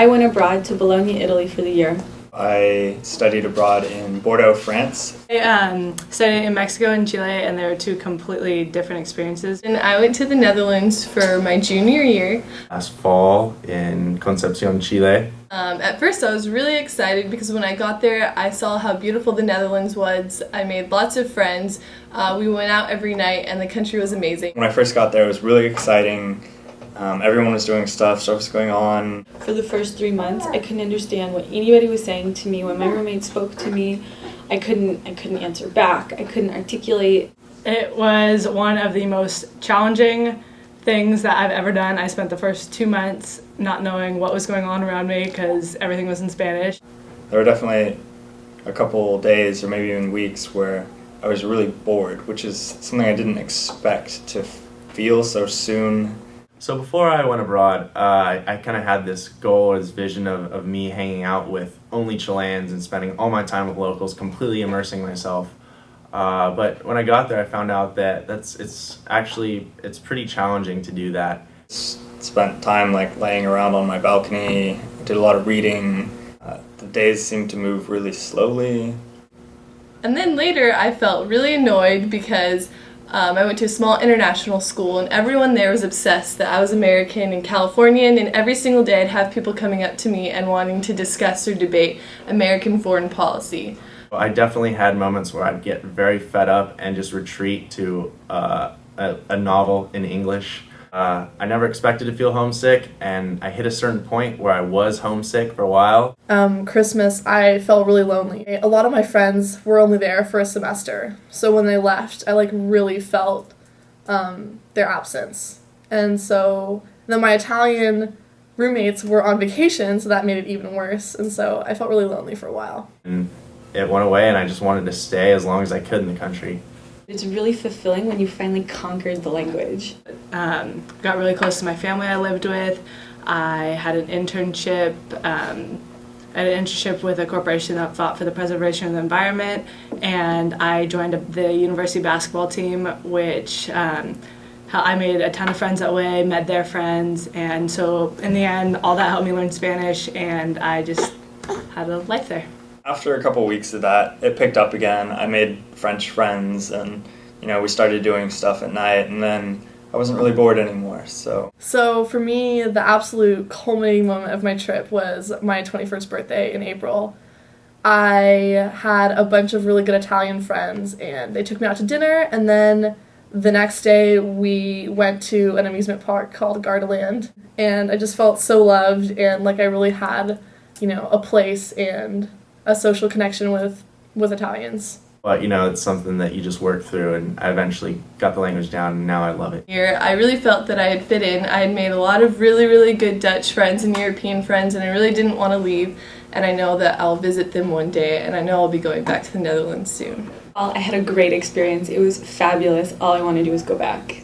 I went abroad to Bologna, Italy for the year. I studied abroad in Bordeaux, France. I studied in Mexico and Chile, and they were two completely different experiences. And I went to the Netherlands for my junior year. Last fall in Concepcion, Chile. At first I was really excited because when I got there I saw how beautiful the Netherlands was. I made lots of friends. We went out every night and the country was amazing. When I first got there, it was really exciting. Everyone was doing stuff was going on. For the first 3 months, I couldn't understand what anybody was saying to me. When my roommate spoke to me, I couldn't answer back. I couldn't articulate. It was one of the most challenging things that I've ever done. I spent the first 2 months not knowing what was going on around me because everything was in Spanish. There were definitely a couple days or maybe even weeks where I was really bored, which is something I didn't expect to feel so soon. So before I went abroad, I kind of had this goal or this vision of me hanging out with only Chileans and spending all my time with locals, completely immersing myself. But when I got there, I found out that it's pretty challenging to do that. Spent time laying around on my balcony, did a lot of reading. The days seemed to move really slowly. And then later I felt really annoyed because I went to a small international school and everyone there was obsessed that I was American and Californian, and every single day I'd have people coming up to me and wanting to discuss or debate American foreign policy. I definitely had moments where I'd get very fed up and just retreat to a novel in English. I never expected to feel homesick, and I hit a certain point where I was homesick for a while. Christmas, I felt really lonely. A lot of my friends were only there for a semester, so when they left, I really felt their absence. And so then my Italian roommates were on vacation, so that made it even worse, and so I felt really lonely for a while. And it went away, and I just wanted to stay as long as I could in the country. It's really fulfilling when you finally conquered the language. Got really close to my family I lived with. I had an internship. With a corporation that fought for the preservation of the environment, and I joined the university basketball team, which I made a ton of friends that way, met their friends, and so in the end, all that helped me learn Spanish, and I just had a life there. After a couple weeks of that, it picked up again. I made French friends, and we started doing stuff at night, and then I wasn't really bored anymore. So for me, the absolute culminating moment of my trip was my 21st birthday in April. I had a bunch of really good Italian friends, and they took me out to dinner, and then the next day we went to an amusement park called Gardaland, and I just felt so loved, and I really had, a place and a social connection with Italians. But it's something that you just work through, and I eventually got the language down, and now I love it. Here, I really felt that I had fit in. I had made a lot of really, really good Dutch friends and European friends, and I really didn't want to leave. And I know that I'll visit them one day, and I know I'll be going back to the Netherlands soon. I had a great experience. It was fabulous. All I want to do is go back.